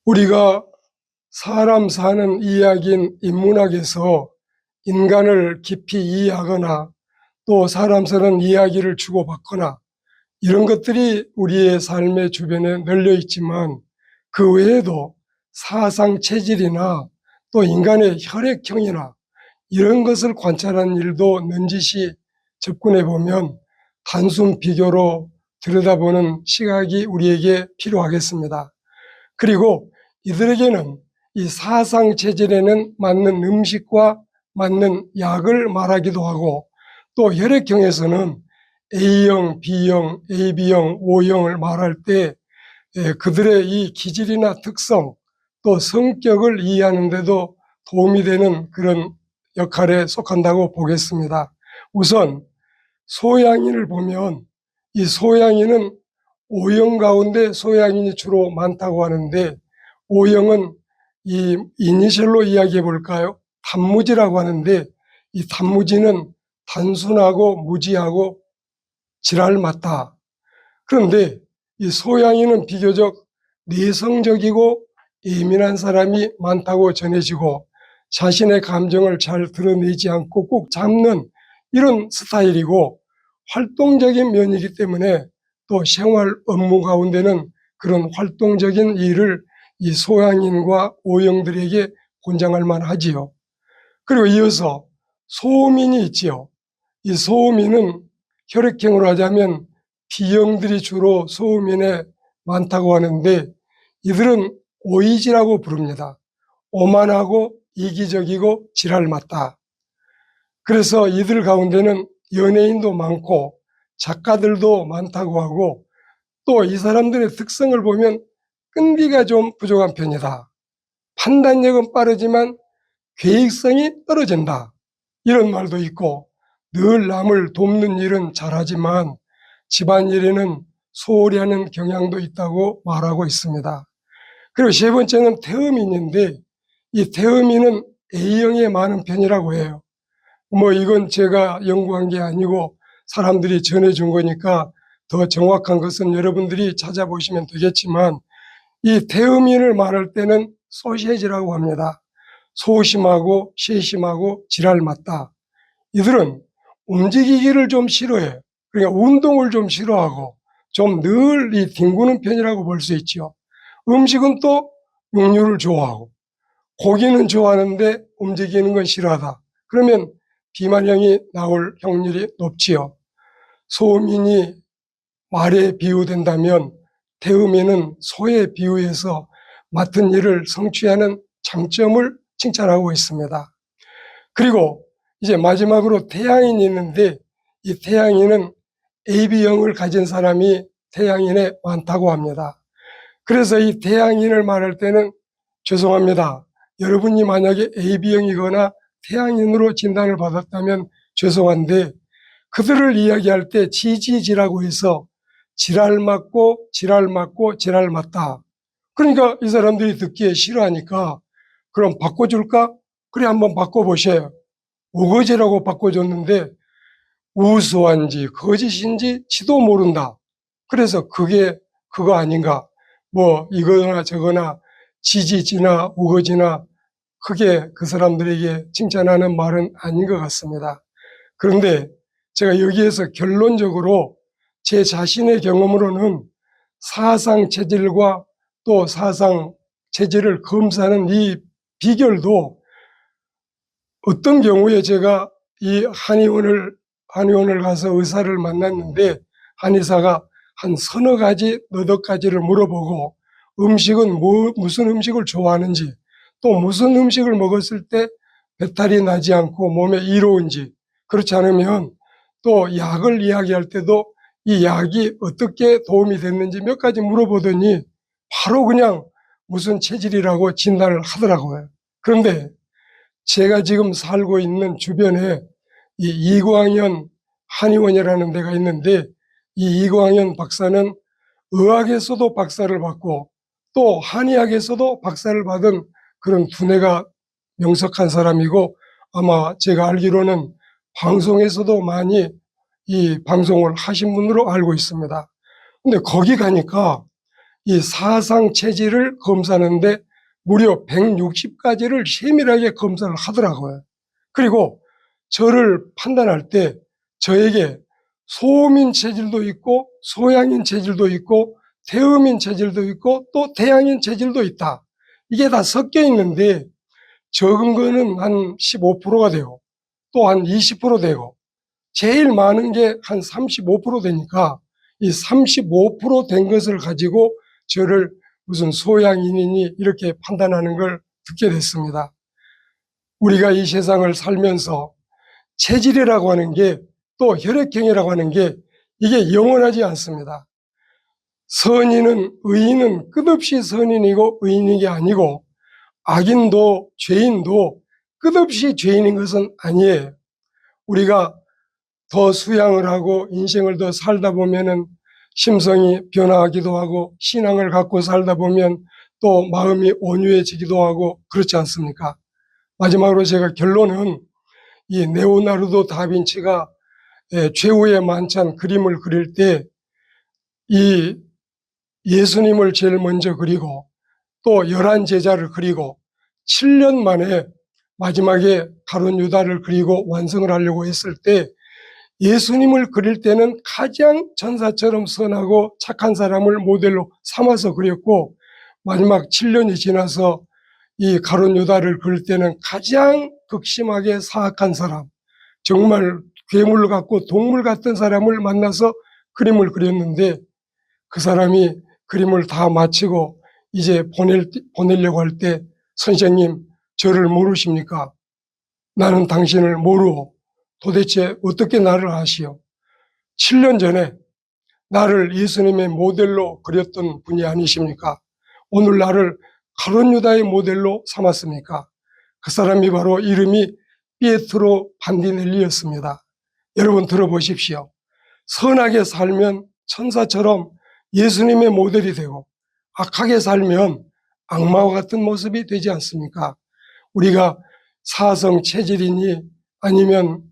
우리가 사람 사는 이야기인 인문학에서 인간을 깊이 이해하거나 또 사람 사는 이야기를 주고받거나 이런 것들이 우리의 삶의 주변에 널려 있지만 그 외에도 사상 체질이나 또 인간의 혈액형이나 이런 것을 관찰하는 일도 넌지시 접근해 보면 단순 비교로 들여다보는 시각이 우리에게 필요하겠습니다. 그리고 이들에게는 이 사상 체질에는 맞는 음식과 맞는 약을 말하기도 하고 또 혈액형에서는 A형, B형, AB형, O형을 말할 때 그들의 이 기질이나 특성 또 성격을 이해하는 데도 도움이 되는 그런 역할에 속한다고 보겠습니다. 우선 소양인을 보면 이 소양인은 O형 가운데 소양인이 주로 많다고 하는데 O형은 이 이니셜로 이야기해 볼까요? 단무지라고 하는데 이 단무지는 단순하고 무지하고 지랄 맞다. 그런데 이 소양인은 비교적 내성적이고 예민한 사람이 많다고 전해지고 자신의 감정을 잘 드러내지 않고 꼭 참는 이런 스타일이고 활동적인 면이기 때문에 또 생활 업무 가운데는 그런 활동적인 일을 이 소양인과 O형들에게 권장할 만하지요. 그리고 이어서 소음인이 있지요. 이 소음인은 혈액형으로 하자면 B형들이 주로 소음인에 많다고 하는데 이들은 오이지라고 부릅니다. 오만하고 이기적이고 지랄 맞다. 그래서 이들 가운데는 연예인도 많고 작가들도 많다고 하고 또 이 사람들의 특성을 보면 끈기가 좀 부족한 편이다. 판단력은 빠르지만 계획성이 떨어진다. 이런 말도 있고 늘 남을 돕는 일은 잘하지만 집안일에는 소홀히 하는 경향도 있다고 말하고 있습니다. 그리고 세 번째는 태음인인데 이 태음인은 A형에 많은 편이라고 해요. 이건 제가 연구한 게 아니고 사람들이 전해준 거니까 더 정확한 것은 여러분들이 찾아보시면 되겠지만 이 태음인을 말할 때는 소시해지라고 합니다. 소심하고 세심하고 지랄 맞다. 이들은 움직이기를 좀 싫어해요. 그러니까 운동을 좀 싫어하고 좀 늘 이 뒹구는 편이라고 볼 수 있죠. 음식은 또 육류를 좋아하고 고기는 좋아하는데 움직이는 건 싫어하다. 그러면 비만형이 나올 확률이 높지요. 소음인이 말에 비유된다면 태음인은 소에 비유해서 맡은 일을 성취하는 장점을 칭찬하고 있습니다. 그리고 이제 마지막으로 태양인이 있는데 이 태양인은 AB형을 가진 사람이 태양인에 많다고 합니다. 그래서 이 태양인을 말할 때는 죄송합니다. 여러분이 만약에 AB형이거나 태양인으로 진단을 받았다면 죄송한데 그들을 이야기할 때 지지지라고 해서 지랄 맞고 지랄 맞고 지랄 맞다. 그러니까 이 사람들이 듣기에 싫어하니까 그럼 바꿔줄까? 그래 한번 바꿔보세요. 우거지라고 바꿔줬는데 우스완지 거짓인지 지도 모른다. 그래서 그게 그거 아닌가. 이거나 저거나 지지지나 우거지나 크게 그 사람들에게 칭찬하는 말은 아닌 것 같습니다. 그런데 제가 여기에서 결론적으로 제 자신의 경험으로는 사상 체질과 또 사상 체질을 검사하는 이 비결도 어떤 경우에 제가 이 한의원을 가서 의사를 만났는데 한의사가 한 서너 가지, 너댓 가지를 물어보고 음식은 무슨 음식을 좋아하는지 또 무슨 음식을 먹었을 때 배탈이 나지 않고 몸에 이로운지 그렇지 않으면 또 약을 이야기할 때도 이 약이 어떻게 도움이 됐는지 몇 가지 물어보더니 바로 그냥 무슨 체질이라고 진단을 하더라고요. 그런데 제가 지금 살고 있는 주변에 이 이광현 한의원이라는 데가 있는데 이 이광현 박사는 의학에서도 박사를 받고 또 한의학에서도 박사를 받은 그런 두뇌가 명석한 사람이고 아마 제가 알기로는 방송에서도 많이 이 방송을 하신 분으로 알고 있습니다. 근데 거기 가니까 이 사상 체질을 검사하는데 무려 160가지를 세밀하게 검사를 하더라고요. 그리고 저를 판단할 때 저에게 소음인 체질도 있고 소양인 체질도 있고 태음인 체질도 있고 또 태양인 체질도 있다. 이게 다 섞여 있는데 적은 거는 한 15%가 되고 또 한 20% 되고 제일 많은 게 한 35% 되니까 이 35%된 것을 가지고 저를 무슨 소양인이니 이렇게 판단하는 걸 듣게 됐습니다. 우리가 이 세상을 살면서 체질이라고 하는 게 또 혈액형이라고 하는 게 이게 영원하지 않습니다. 선인은 의인은 끝없이 선인이고 의인인 게 아니고 악인도 죄인도 끝없이 죄인인 것은 아니에요. 우리가 더 수양을 하고 인생을 더 살다 보면은 심성이 변화하기도 하고 신앙을 갖고 살다 보면 또 마음이 온유해지기도 하고 그렇지 않습니까? 마지막으로 제가 결론은 이 레오나르도 다빈치가 최후의 만찬 그림을 그릴 때 이 예수님을 제일 먼저 그리고 또 11제자를 그리고 7년 만에 마지막에 가룟 유다를 그리고 완성을 하려고 했을 때 예수님을 그릴 때는 가장 천사처럼 선하고 착한 사람을 모델로 삼아서 그렸고 마지막 7년이 지나서 이 가룟 유다를 그릴 때는 가장 극심하게 사악한 사람, 정말 괴물 같고 동물 같은 사람을 만나서 그림을 그렸는데 그 사람이 그림을 다 마치고 이제 보내려고 할 때 선생님 저를 모르십니까? 나는 당신을 모르오. 도대체 어떻게 나를 아시오? 7년 전에 나를 예수님의 모델로 그렸던 분이 아니십니까? 오늘 나를 가룟 유다의 모델로 삼았습니까? 그 사람이 바로 이름이 피에트로 반디넬리였습니다. 여러분 들어보십시오. 선하게 살면 천사처럼 예수님의 모델이 되고 악하게 살면 악마와 같은 모습이 되지 않습니까? 우리가 사성 체질이니 아니면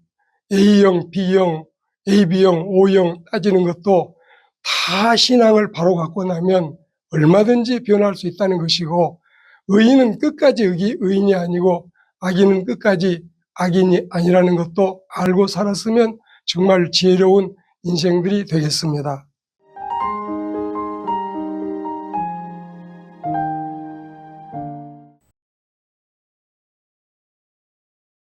A형, B형, AB형, O형 따지는 것도 다 신앙을 바로 갖고 나면 얼마든지 변할 수 있다는 것이고 의인은 끝까지 의인이 아니고 악인은 끝까지 악인이 아니라는 것도 알고 살았으면 정말 지혜로운 인생들이 되겠습니다.